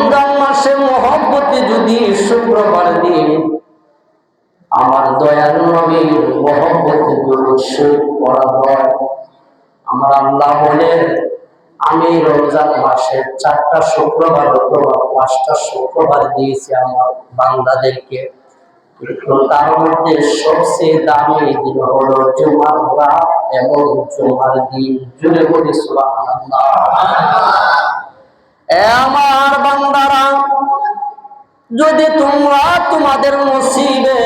রমজান মাসে মহব্বতে যদি শুক্রবার দিন আমার দয়াল নবীর মহব্বতে দুরূদ শরীফ পড়া হয়, আমার আল্লাহ বলে আমি রমজান মাসের 4টা শুক্রবার অথবা 5টা শুক্রবার দিয়েছি আমার বান্দাদেরকে, তার মধ্যে সবচেয়ে দামি দিন হলো জুমার রাত এবং জুমার দিন। জুড়ে বলি সুবহানাল্লাহ। আমার বান্দারা, যদি তোমরা তোমাদের নসিবে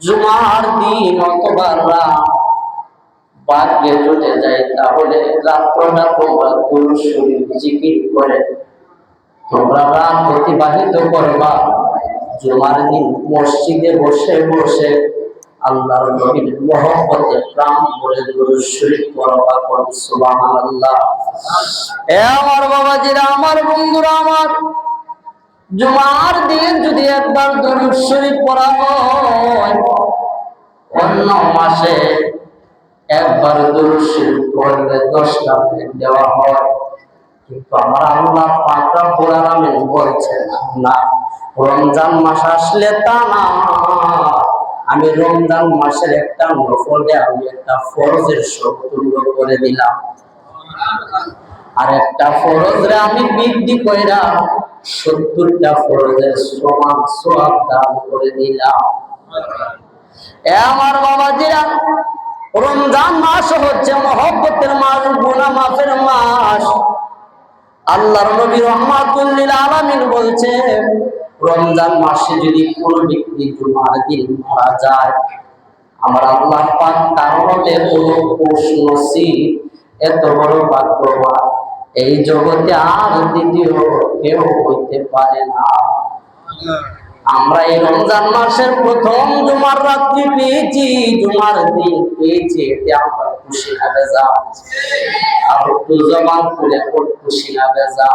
জুমার দিন অথবা রাত ভাগ্যে জুটে যায়, তাহলে রাতটা তোমরা দুরূদ শরীফ জিকির করে তোমরা রাত অতিবাহিত করবা। জুমার দিন মসজিদে বসে বসে আল্লাহর নবীর মহব্বতে প্রাণ ভরে দুরূদ শরীফ পড়বা। সুবহানাল্লাহ। আমার বাবাজিরা, আমার বন্ধুরা, আমার জুমার দিন যদি একবার দুরূদ শরীফ পড়া হয়, অন্য মাসে একবার দুরূদ শরীফ পড়লে 10টা নেক দেওয়া হয়। কিন্তু আমার আল্লাহ পাক রব্বুল আলামিন বলছেন, না, রমজান মাস আসলে তা না, আমি রমজান মাসের একটা নফলে আমি একটা ফরজের সমতুল্য করে দিলাম, আর একটা ফরজরে আমি বৃদ্ধি কইরা 70টা ফরজের সমান সওয়াব দান করে দিলাম। আমার বাবাজিরা, রমজান মাস হচ্ছে মহব্বতের মাস, গুনাহ মাফের মাস। আল্লাহর নবী রাহমাতুল লিল আলামিন বলছে, রমজান মাসে যদি কোনো ব্যক্তি জুমার দিন মারা যায়, আমার আল্লাহ পাক তার মধ্যে কোনো খুশনসিব, এত বড় ভাগ্যবান এই জগতে আর দ্বিতীয় কেউ হইতে পারে না। আমরা এই রমজান মাসের প্রথম জুমার রাত্রি পেয়েছি, জুমার দিন পেয়েছি, এতে আমরা খুশি না বেজা? আর একটু জবান খুলে খুশি না বেজা?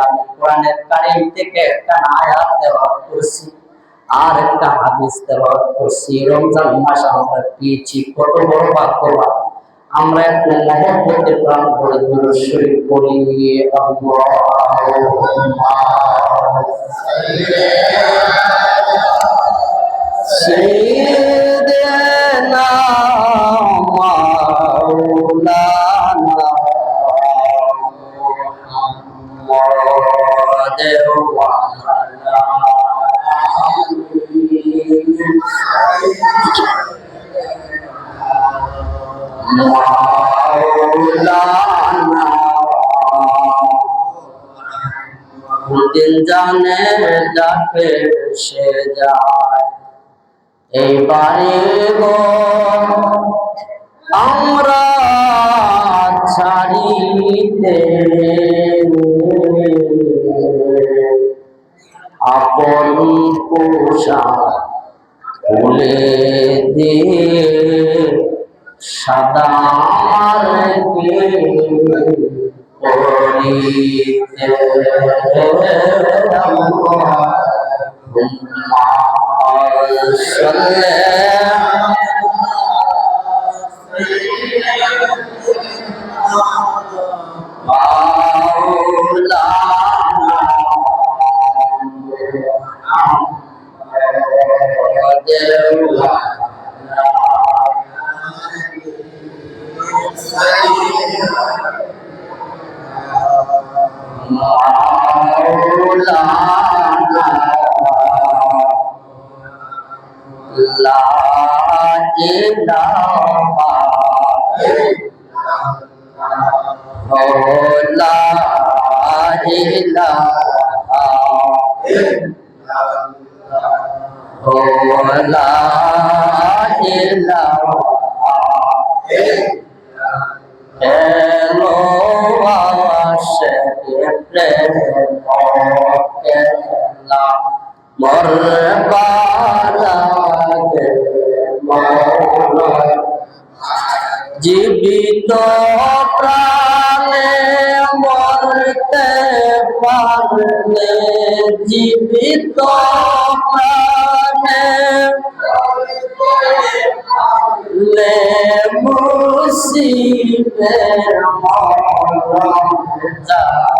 আমি কোরআনের কারীম থেকে একটা আয়াত তেলাওয়াত করছি আর একটা হাদিস তেলাওয়াত করছি। রমজান মাস আমরা পেয়েছি, কত বড় ভাগ্যবান আমরা। একটু মহব্বতে প্রাণ ভরে দুরূদ শরীফ পড়ি। আল্লাহুম্মা সাইয়্যিদিনা মাওলানা মুহাম্মাদ ওয়া আলা মাওলানা দিন জানে ডাকে সে যায়, এইবারে গো আমরা ছাড়িতে আপন পোশাক খুলে দিয়ে সাদা কে পরিতে লা ইলাহা লা ইলাহা লা ইলাহা এলো আসে প্রেম কেলা মরবালাগে মৌলা জীবিত প্রাণে মরতে পারলে, জীবিত প্রাণে মরতে মুসিবে মরণ জালা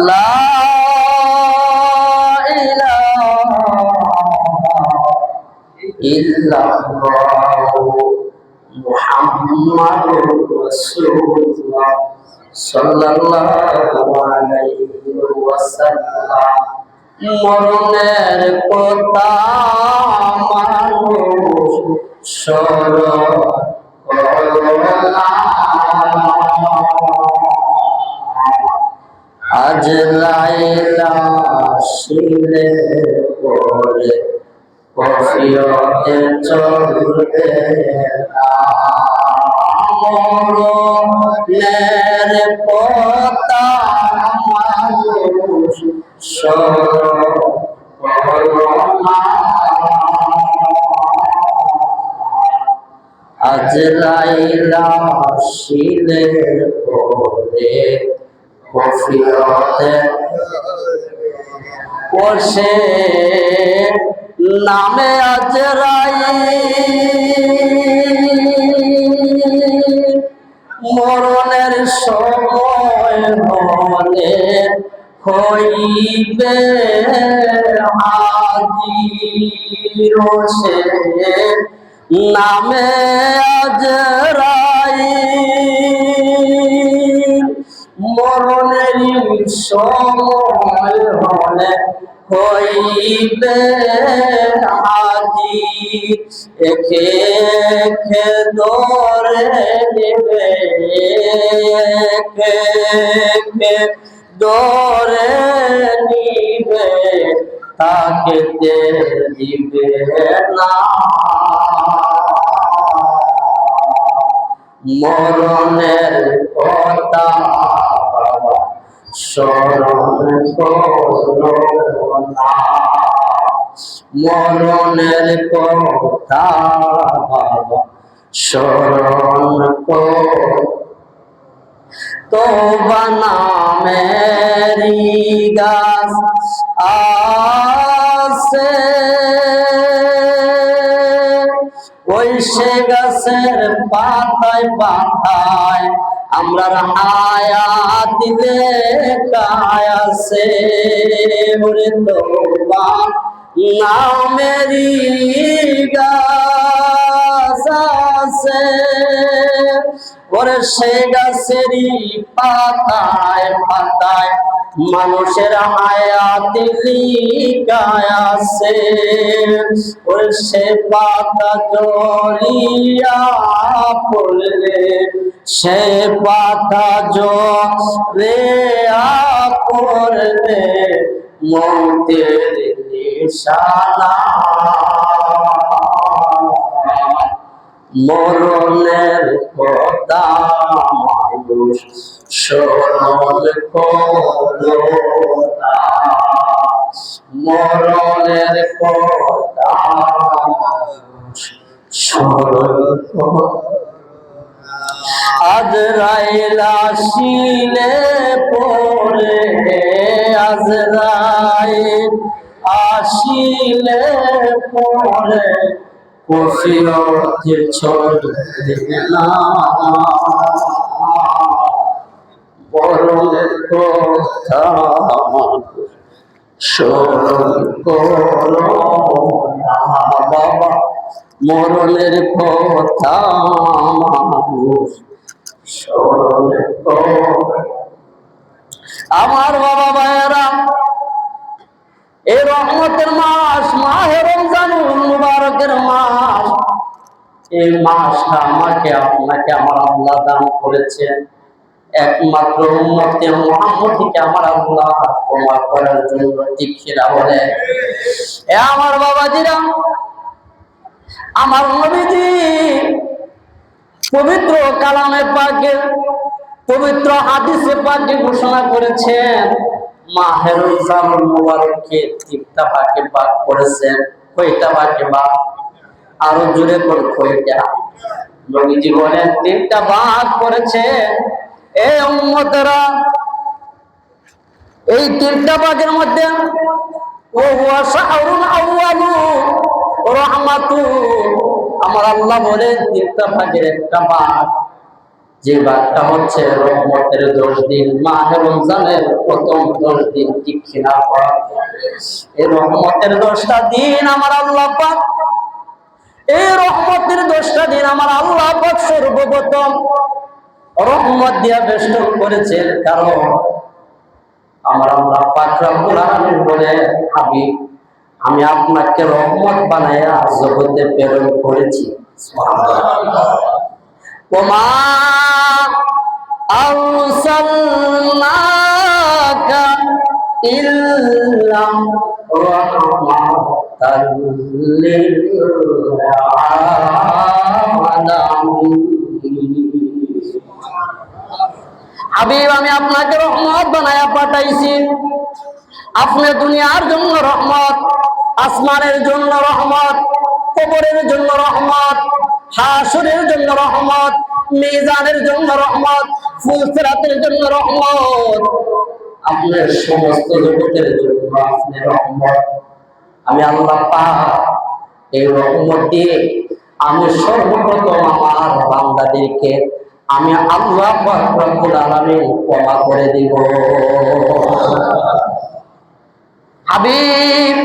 লা ইলাহা ইল্লাল্লাহু মুহাম্মাদুর রাসূলুল্লাহ সাল্লাল্লাহু আলাইহি ওয়াসাল্লাম। মরণের কথা মানুষ স্মরণ করে না, আজ লাইলা শিলে পড়ে কফিয়তে চলবে না। মরণের কথা মানুষ স্মরণ করে না, আজ লাইলা শিলে পড়ে কফিয়তে বসে নামে আজরাইল। মরণের সময় হলে হইবে হাজির, সে নামে আজরাইল। মরণের সময় হলে হইবে হাজির, একে একে ধরে নিবে, একে একে ধরে নিবে, তাকে দিবে না। মরণের কথা স্মরণ করো না, মরণের কথা স্মরণ করো। তওবা নামেরি গাছ আছে, ওই সে গাছের পাতায় পাতায় আমরার হায়াত লেখায় আছে। ওরে তওবা নামেরি গাছ আছে, ওরে সে গাছেরই পাতায় পাতায় মানুষের হায়াত লিখায় আছে। ওরে সে পাতা জড়িয়া পড়লে, সে পাতা জড়িয়া পড়লে মৌতের নিশানা। মরণের কথা মানুষ স্মরণ করো না, মরণের কথা স্মরণ করো। আজরাইল আসিলে পরে, আজরাইল আসিলে পরে কফিয়তে চলবে না। মরণের কথা স্মরণ করো না বাবা, মরণের কথা মানুষ স্মরণ করো। আমার বাবা ভাইয়েরা, এই রহমতের মাস, মাহে রমজানুল মুবারকের মাস, এই মাসটা আমাকে আপনাকে আমার আল্লাহ দান করেছেন একমাত্র উম্মতে মুহাম্মদীকে আমার আল্লাহ ক্ষমা করার জন্য। ঠিক কিনা বলে? এ আমার বাবাজিরা, আমার নবীজি পবিত্র কালামে পাকে, পবিত্র হাদিসে পাকে ঘোষণা করেছেন, মাহে রমজানুল মুবারককে তিনটা ভাগে ভাগ করেছেন। কয়টা ভাগে ভাগ? আরো জোরে করে কয়টা? নবীজি বলেন তিনটা ভাগ করেছেন। এই উম্মতেরা, এই তিনটা ভাগের মধ্যে ও হুয়া শাহরুল আউয়ালু রাহমাতু, আমার আল্লাহ বলেন তিনটা ভাগের একটা ভাগ যে বারটা হচ্ছে রহমতের 10 দিন, মাহে রমজানের প্রথম 10 দিন, ঠিক কিনা? এই রহমতের 10টা দিন আমার আল্লাহ পাক, এই রহমতের 10টা দিন আমার আল্লাহ পাক সর্বপ্রথম রহমত দিয়া বেষ্টন করেছেন। কারণ আমার আল্লাহ পাক রব্বুল আলামিন বলে, হাবিব আমি আপনাকে রহমত বানায়া জগতে প্রেরণ করেছি। সুবহানাল্লাহ। ওমা আরসালনাকা ইল্লা রাহমাতাল লিল আলামিন। হাবিব আমি আপনাকে রহমত বানায়া পাঠাইছি। আপনি দুনিয়ার জন্য রহমত, আসমানের জন্য রহমত, কবরের জন্য রহমত, হাসরের জন্য রহমত, মিজানের জন্য রহমত, ফুলসিরাতের জন্য রহমত, আপনার সমস্ত জগতের জন্য আপনি রহমত। আমি আল্লাহ পাক এই রহমত দিয়ে আমি সর্বপ্রথম আমার বান্দাদেরকে আমি আল্লাহ পাক রব্বুল আলামিন ক্ষমা করে দিব। হাবিব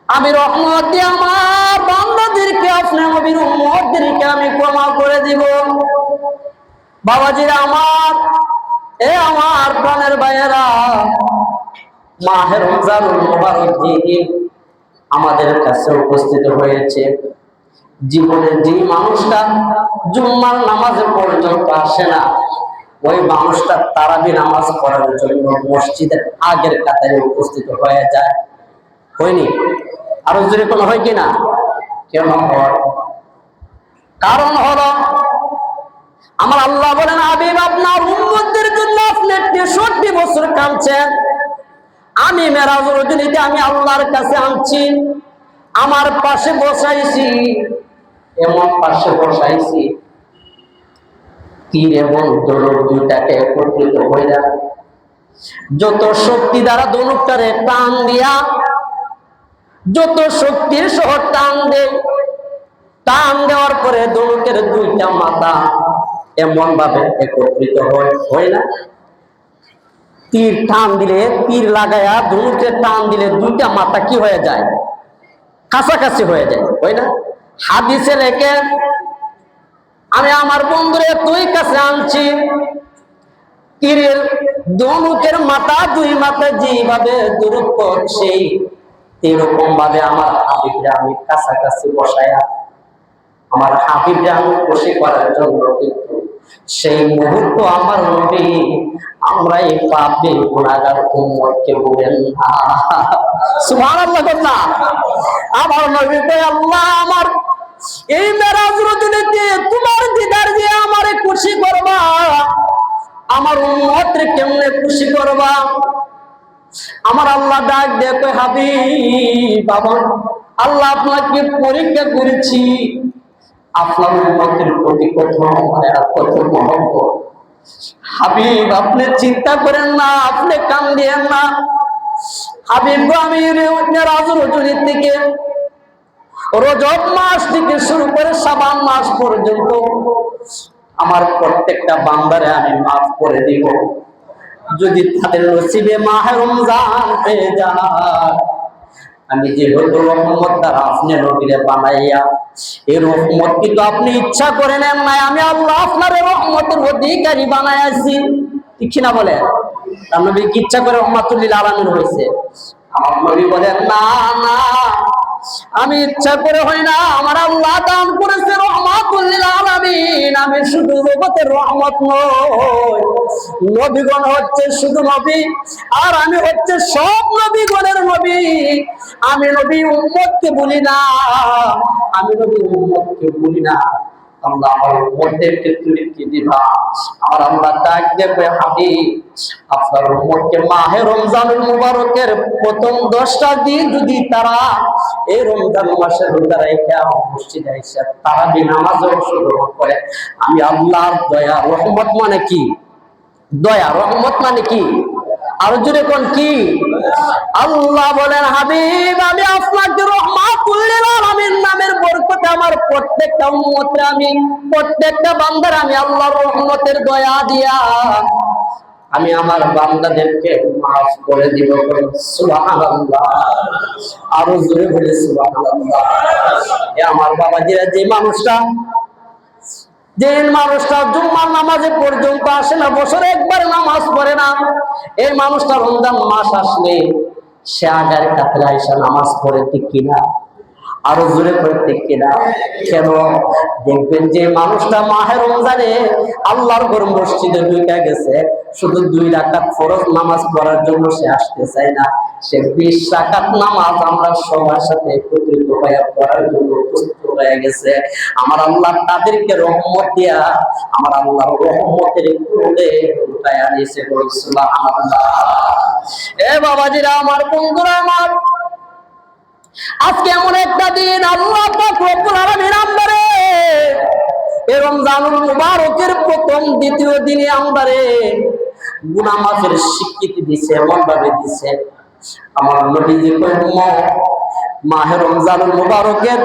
আমি রহমত দিয়ে আমার বান্দাদেরকে, আপনার নবীর উম্মতদেরকে আমি ক্ষমা করে দিব। বাবাজিরা আমার, এ আমার প্রাণের ভাইয়েরা, মাহে রমজানুল মুবারক যেদিন আমাদের কাছে উপস্থিত হয়েছে, জীবনে যে মানুষটা জুম্মার নামাজে পর্যন্ত আসে না, ওই মানুষটা তারাবি নামাজ পড়ার জন্য মসজিদের আগের কাতারে উপস্থিত হয়ে যায়। হয়নি? আরো জোরে কোনো হয় কিনা? কেন হয়? কারণ হলো আমার আল্লাহ বলেন, হাবিব আপনার উম্মতদের জন্য আপনি 63 বছর কাঁদছেন, আমি মেরাজ রজনীতে আমি আল্লাহর কাছে আনছি, আমার পাশে বসাইছি, এমন পাশে বসাইছি তীর এবং ধনুক দুইটাকে একত্রিত হয়ে যায়, যত শক্তি দ্বারা ধনুকটারে টান দিয়া, যত শক্তির সহ টান দেয়, টান দেওয়ার পরে ধনুকের দুইটা মাথা এমন ভাবে একত্রিত হয় না? তীর টান দিলে, তীর লাগায়া ধনুকে টান দিলে দুইটা মাথা কি হয়ে যায়? কাছাকাছি হয়ে যায়, হয় না? হাদিসে লেখে আমি আমার বন্ধুরে তুই কাছে আনছি, তীরের ধনুকের মাথা দুই মাথা যেভাবে দূরত্ব সেই এরকম ভাবে আমার হাবিবরে আমি কাছাকাছি বসায়া আমার হাবিবরে আমি খুশি করার জন্য, কিন্তু সেই মুহূর্ত আমার নবী আমরা এই পাপী গুনাহগার উম্মতকে বলেন না। সুবহানাল্লাহ বলনা। আমার নবী কয়, আল্লাহ আমার এই মেরাজ রজনীতে তোমার দিদার দিয়ে আমারে খুশি করবা, আমার উম্মতরে কেমনে খুশি করবা? আমার আল্লাহ ডাক দিয়ে কয়, হাবিব বাবা আল্লাহ আপনাকে পরীক্ষা করেছি, আপনার উম্মতের প্রতি কত মায়া, কত মহব্বত। হাবিব আপনি চিন্তা করেন না, আপনি কান্দিয়েন না। হাবিব আমি মেরাজ রজনীর থেকে রজব মাস থেকে শুরু করে শাবান মাস পর্যন্ত আমার প্রত্যেকটা বান্দারে আমি মাফ করে দিব, যদি তাদের নসিবে মাহে রমজান পেয়ে যায়। আমি যেহেতু রহমত দ্বারা আপনি নবীরে বানাইয়া, এই রহমত কিন্তু আপনি ইচ্ছা করে নেন নাই, আমি আল্লাহ আপনার রহমতের অধিকারী বানাইছি, ঠিক না? বলে তার নবী কি ইচ্ছা করে রহমাতুল লিল আলামিন হয়েছে? আমার নবী বলেন, না না আমি ইচ্ছা করে হই না, আমার আল্লাহ দান করেছে রহমাতুল লিল আলামিন। আমি শুধু জগতের রহমত নই, নবীগণ হচ্ছে শুধু নবী, আর আমি হচ্ছে সব নবীগণের নবী। আমি নবী উম্মতকে বলি না, আমি নবী উম্মতকে বলি না। আল্লাহ আমার উম্মতদেরকে তুমি কি দিবা? আমার আল্লাহ ডাক দেবে, হাবিব আপনার উম্মতকে মাহে রমজানুল মুবারকের প্রথম 10টা দিন যদি তারা এই রমজান মাসের রোজা রাখা মসজিদে এসে তারাবি নামাজে অংশগ্রহণ করে, আমি আল্লাহর দয়া। রহমত মানে কি? দয়া। রহমত মানে কি? আর জোরে কোন কি? আল্লাহ বলেন, হাবিব আমি আপনাকে রাহমাতুল লিল আলামিন নামের বরকতে আমার প্রত্যেকটা উম্মতকে, আমি প্রত্যেকটা বান্দার আমি আল্লাহর রহমতের দয়া দিয়া আমি আমার বান্দাদেরকে মাফ করে দিব। সুবহানাল্লাহ, আরো জোরে বলে সুবহানাল্লাহ। এ আমার বাবাজিরা, যে মানুষটা জুম্মার নামাজে পর্যন্ত আসে না, বছরে একবার নামাজ পড়ে না, এই মানুষটা রমজান মাস আসলে সে আগার কাতরে আইসা নামাজ পড়ে, ঠিক কিনা? আরো জোরে করে ঠিক কিনা? কেন? দেখবেন যে মানুষটা মাহে রমজানে আল্লাহর ঘর মসজিদে ঢুকে গেছে, শুধু 2 রাকাত ফরজ নামাজ পড়ার জন্য সে আসতে চায় না, সে 20 রাকাত নামাজ আমরা সবার সাথে একত্রিত হয়ে পড়ার জন্য প্রস্তুত হয়ে গেছে। আমার আল্লাহ তাদেরকে রহমত দিয়া আমার আল্লাহর রহমতের কোলে উঠায় আনিছে। সুবহানাল্লাহ। এ বাবাজিরা, আমার বন্ধুরা, আমার আজকে এমন একটা দিন আল্লাহ পাক রব্বুল আলামিন আমারে এই রমজানুল মুবারকের প্রথম দ্বিতীয় দিনে আমারে গুনাহ মাফের স্বীকৃতি দিয়েছে, এমন ভাবে দিয়েছে। আমার নবীজি কইলেন, মাহে রমজানুল মুবারকের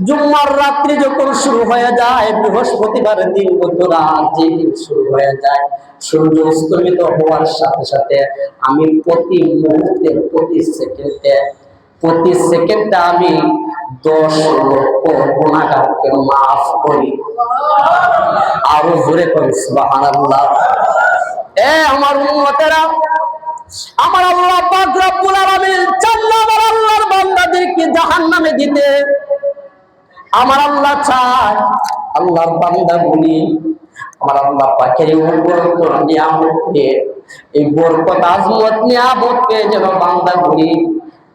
জুম্মার রাত্রি যখন শুরু হয়ে যায়, বৃহস্পতিবারের দিন রাত যেদিন শুরু হয়ে যায়, সূর্য অস্তমিত হওয়ার সাথে সাথে আমি প্রতি মুহূর্তে, প্রতি সেকেন্ডে আমি 10 লক্ষ গুনাহগারকে মাফ করি। আরো জোরে করি সুবহানাল্লাহ। এ আমার উম্মতেরা, আমার আল্লাহ পাক রব্বুল আলামিন জান্নাতের আল্লাহর বান্দাদেরকে জাহান্নামে দিতে আমার আল্লাহ চায় আল্লাহর বান্দাগুলি আমার আল্লাহ পাকের বরকত নিয়ামতকে, এই বরকত আজমত নিয়ামতকে যেন বান্দাগুলি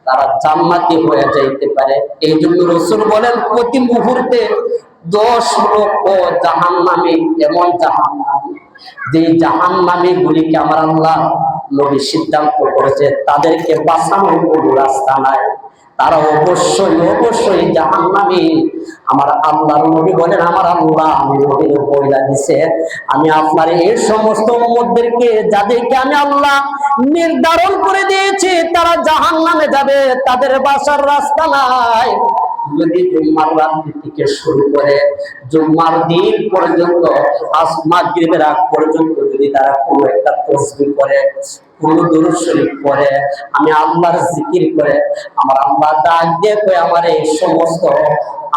তারা জান্নাতি হয়ে যাইতে পারে। এই জন্য রাসূল বলেন, প্রতি মুহূর্তে 10 লক্ষ জাহান্নামী, এমন জাহান্নামী যে জাহান্নামী গুলিকে আমার আল্লাহ নবী সিদ্ধান্ত করেছে তাদেরকে বাঁচানোর কোনো রাস্তা নাই, তারা অবশ্যই জাহান্নামী। আমার আল্লাহর নবী বলেন, আমার আল্লাহ আমি নবীর বইলা দিছে, আমি আপনার এই সমস্ত উম্মতদেরকে, যাদেরকে আমি আল্লাহ নির্ধারণ করে দিয়েছি তারা জাহান্নামে যাবে, তাদের বাঁচার রাস্তা নাই। যদি জুম্মার রাত্রি থেকে শুরু করে জুম্মার দিন পর্যন্ত মাগরিবের আগ পর্যন্ত যদি তারা কোনো একটা তাসবিহ করে, কোনো দুরূদ শরীফ পড়ে, আমি আল্লাহর জিকির করে, আমার আল্লাহ ডাক দিয়ে কই, আমার এই সমস্ত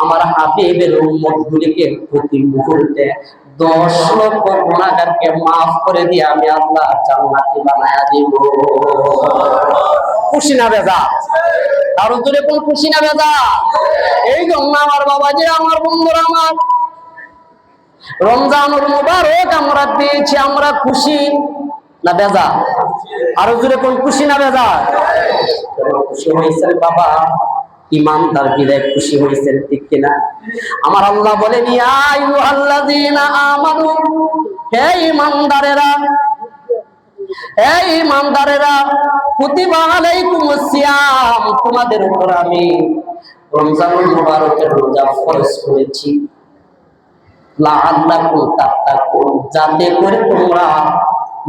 আমার হাবিবের উম্মতগুলিকে প্রতি মুহূর্তে 10 লক্ষ গুনাহগারকে মাফ করে দিয়ে আমি আল্লাহ জান্নাতি বানায়া দিব। খুশি না বেজা? আর জোরে কোন খুশি না বেজা? এই জন্য আমার বাবাজি, আমার বন্ধুরা, আমার রমজানুল মুবারক আমরা পেয়েছি, আমরা খুশি না বেজা? আর জোরে কোন খুশি না বেজা? খুশি হয়েছেন বাবা, ইমানদার বিদায় খুশি হয়েছেন, ঠিক কিনা? আমার আল্লাহ বলেন, ইয়া আইয়ুহাল্লাযীনা আমানু, হে ঈমানদারেরা, হে ঈমানদারেরা, কুতিবা আলাইকুমুস সিয়াম, তোমাদের উপর আমি রমজানুল মুবারকের রোজা ফরজ করেছি, লাআল্লাকুম তাত্তাকুন, যাতে করে তোমরা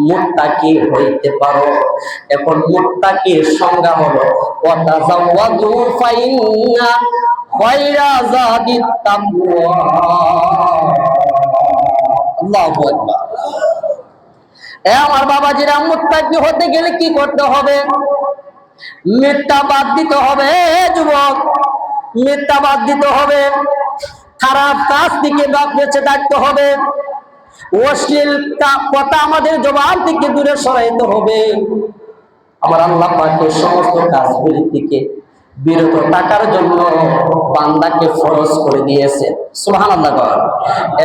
মুত্তাকি হইতে পারো। এখন মুত্তাকির সংজ্ঞা হলো ওয়াতাযাওয়াদু ফাইন্না খায়রা যাদিত তাকওয়া। আল্লাহু আকবার। এ আমার বাবাজিরা, মুত্তাকি হতে গেলে কি করতে হবে? মিথ্যা বাদ দিতে হবে। যুবক, মিথ্যা বাদ দিতে হবে, খারাপ কাজ থেকে বেঁচে থাকতে হবে, অশ্লীল কথা আমাদের জবান থেকে দূরে সরাইতে হবে। আমার আল্লাহ পাকের সমস্ত কাজগুলি থেকে বিরত থাকার জন্য বান্দাকে ফরজ করে দিয়েছে। সুবহানাল্লাহ।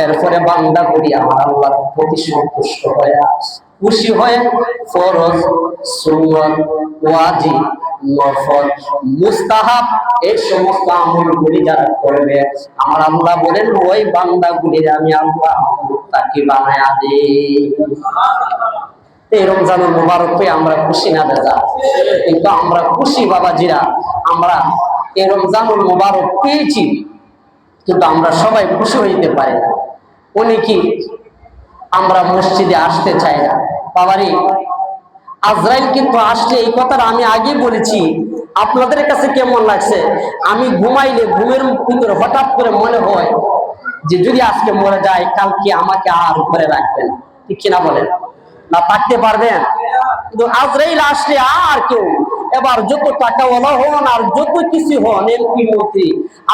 এরপরে বান্দা করি আমার আল্লাহর প্রতি সন্তুষ্ট হয়ে, খুশি হয়ে ফরজ, সুন্নাত, ওয়াজিব, নফল, মুস্তাহাব এই সমস্ত আমলগুলি যারা করবে আমার আল্লাহ বলেন, ওই বান্দাগুলির আমি আল্লাহ মুত্তাকি বানায়া দেই। এই রমজানুল মুবারকে আমরা খুশি না বেজা? কিন্তু আমরা খুশি বাবাজিরা, আমরা এই রমজানুল মুবারক পেয়েছি, কিন্তু আমরা সবাই খুশি হইতে পারি না। অনেকেই আমরা মসজিদে আসতে চাই না। বাবারি, আজরাইল কিন্তু আসলে, এই কথাটা আমি আগে বলেছি, আপনাদের কাছে কেমন লাগছে? আমি ঘুমাইলে ঘুমের ভিতরে হঠাৎ করে মনে হয় যে যদি আজকে মরে যায়, কালকে আমাকে আর উপরে রাখবেন, ঠিক কিনা বলেন? না থাকতে পারবেন? কিন্তু আজরাইল আসলে আর কেউ, এবার যত টাকাওয়ালা হন আর যত কিছু হন, এমপি মন্ত্রী,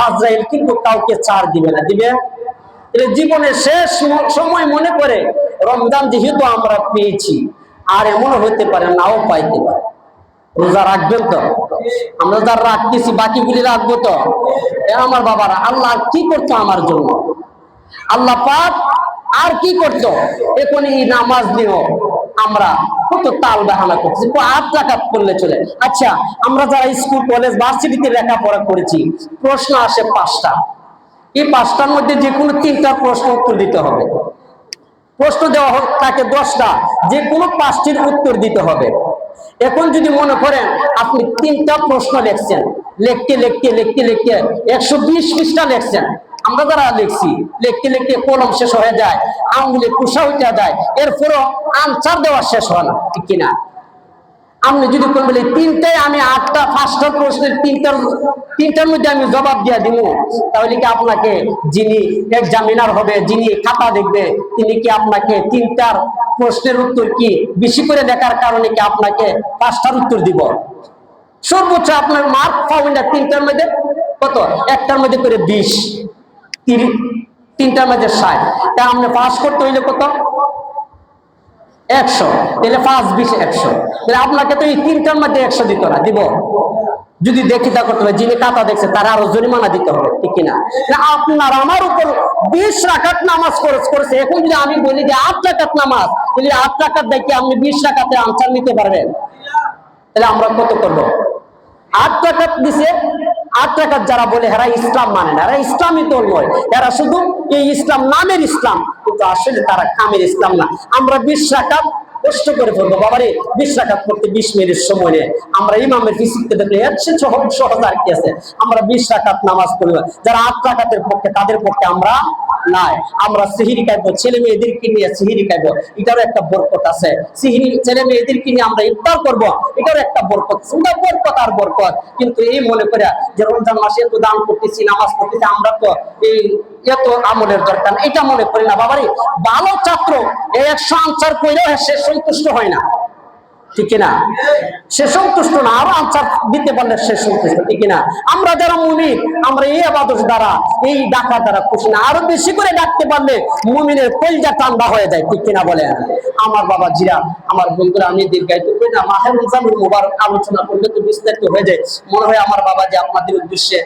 আজরাইল কিন্তু কাউকে ছাড় দিবে না। দিবে? জীবনের শেষ সময় মনে করে রমজান যেহেতু আমরা পেয়েছি, আর এমনও হতে পারে নাও পাইতে পারে। রোজা রাখবেন তো? আমরা যারা রাখতেছি বাকিগুলি রাখবো তো? আমার বাবারা, আল্লাহ কি করতো আমার জন্য? আল্লাহ পাক আর কি করতো? এখন এই নামাজ নিয়েও আমরা কত তাল বাহানা করছি, 8 রাকাত করলে চলে। আচ্ছা, আমরা যারা স্কুল কলেজ ভার্সিটিতে লেখাপড়া করেছি, প্রশ্ন আসে 5টা। এই 5টার মধ্যে যে কোনো 3টা প্রশ্ন উত্তর দিতে হবে। প্রশ্ন দেওয়া হোক তাকে 10টা, যে কোনো 5টির উত্তর দিতে হবে। এখন যদি মনে করেন আপনি 3টা প্রশ্ন লিখছেন, লিখতে লিখতে লিখতে লিখতে 120 পৃষ্ঠা লিখছেন, আমরা যারা লিখছি লিখতে লিখতে কলম শেষ হয়ে যায়, আঙুলে কুশা উঠে যায়, এরপরও আনসার দেওয়া শেষ হয় না, ঠিক কিনা? আপনি যদি কোন বলি 3টায় আমি 8টা 5টা প্রশ্নের 3টার মধ্যে আমি জবাব দিয়ে দিব, তাহলে কি আপনাকে যিনি এক্সামিনার হবে, যিনি খাতা দেখবে, তিনি কি আপনাকে 3টার প্রশ্নের উত্তর কি বেশি করে দেখার কারণে কি আপনাকে 5টার উত্তর দিব? সর্বোচ্চ আপনার মার্ক পাবেন না 3টার মধ্যে কত? একটার মধ্যে করে 20, 3টার মধ্যে 60। তা আপনি পাস করতে হইলে কত? 100। তাহলে 5 20 100। তাহলে আপনাকে তো এই 3টার মধ্যে 100 দিত না, দিব? যদি দেখি তা করতে হবে, যিনি খাতা দেখছে তার আরো জরিমানা দিতে হবে, ঠিক কিনা? আপনার আমার উপর 20 রাকাত নামাজ খরচ করেছে, এখন যদি আমি বলি যে 8 রাকাত নামাজ, তাহলে 8 রাকাত দেখি আপনি 20 রাকাতে আনসার নিতে পারবেন? তাহলে আমরা কত করবো? 8 রাকাত দিছে। 8 রাকাত যারা বলে এরা ইসলাম মানে না, এরা ইসলামই তো নয়, এরা শুধু এই ইসলাম নামের ইসলাম, কিন্তু আসলে তারা কামের ইসলাম না। আমরা 20 রাকাত কষ্ট করে পড়বো বাবারে, 20 রাকাত করতে 20 মিনিট সময় নেই। আমরা ইমামের ফিসিকতে দেখলে এর চেয়ে সহজ আর কি আছে? আমরা 20 রাকাত নামাজ পড়ব। যারা 8 রাকাতের পক্ষে, তাদের পক্ষে আমরা নাই। আমরা সিহিরি খাইবো, ছেলে মেয়েদেরকে নিয়ে সিহিরি খাইবো, এটারও একটা বরকত আছে। সিহিরি ছেলে মেয়েদেরকে নিয়ে আমরা ইফতার করব, এটারও একটা বরকত। সুন্দর বরকত আর বরকত। কিন্তু এই মনে করে যে রমজান মাসে এত দান করতেছি, নামাজ পড়তেছি, আমরা তো এই এত আমলের দরকার, এটা মনে করি না বাবারে। ভালো ছাত্র 100 আনসার কইলেও সে সন্তুষ্ট হয় না, ঠিক না? সে সন্তুষ্ট না, আরো আনসার দিতে পারলে সে সন্তুষ্ট, ঠিক না? আমরা যারা মুমিন, আমরা এই ইবাদত দ্বারা, এই ডাকা দ্বারা খুশি না, আরো বেশি করে ডাকতে পারলে মুমিনের কলিজা ঠান্ডা হয়ে যায়, ঠিক কিনা বলেন? আমার বাবা জিরা, আমার বন্ধুরা, আমি দীর্ঘায়িত করি না, মাহে রমজানুল মুবারক আলোচনা করলে তো বিস্তারিত হয়ে যায়। মনে হয় আমার বাবা যে আপনাদের উদ্দেশ্যে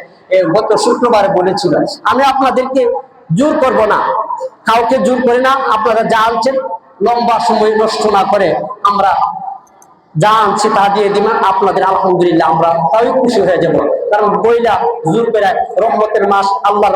গত শুক্রবারে বলেছিল, আমি আপনাদেরকে জোর করব না, কাউকে জোর করি না। আপনারা যা আনছেন লম্বা সময় নষ্ট না করে আমরা যা আনছি তা দিয়ে দিবেন আপনাদের, আলহামদুলিল্লাহ আমরা তাই খুশি হয়ে যাব। কারণ বইলা জোর করে রহমতের মাস, আল্লাহর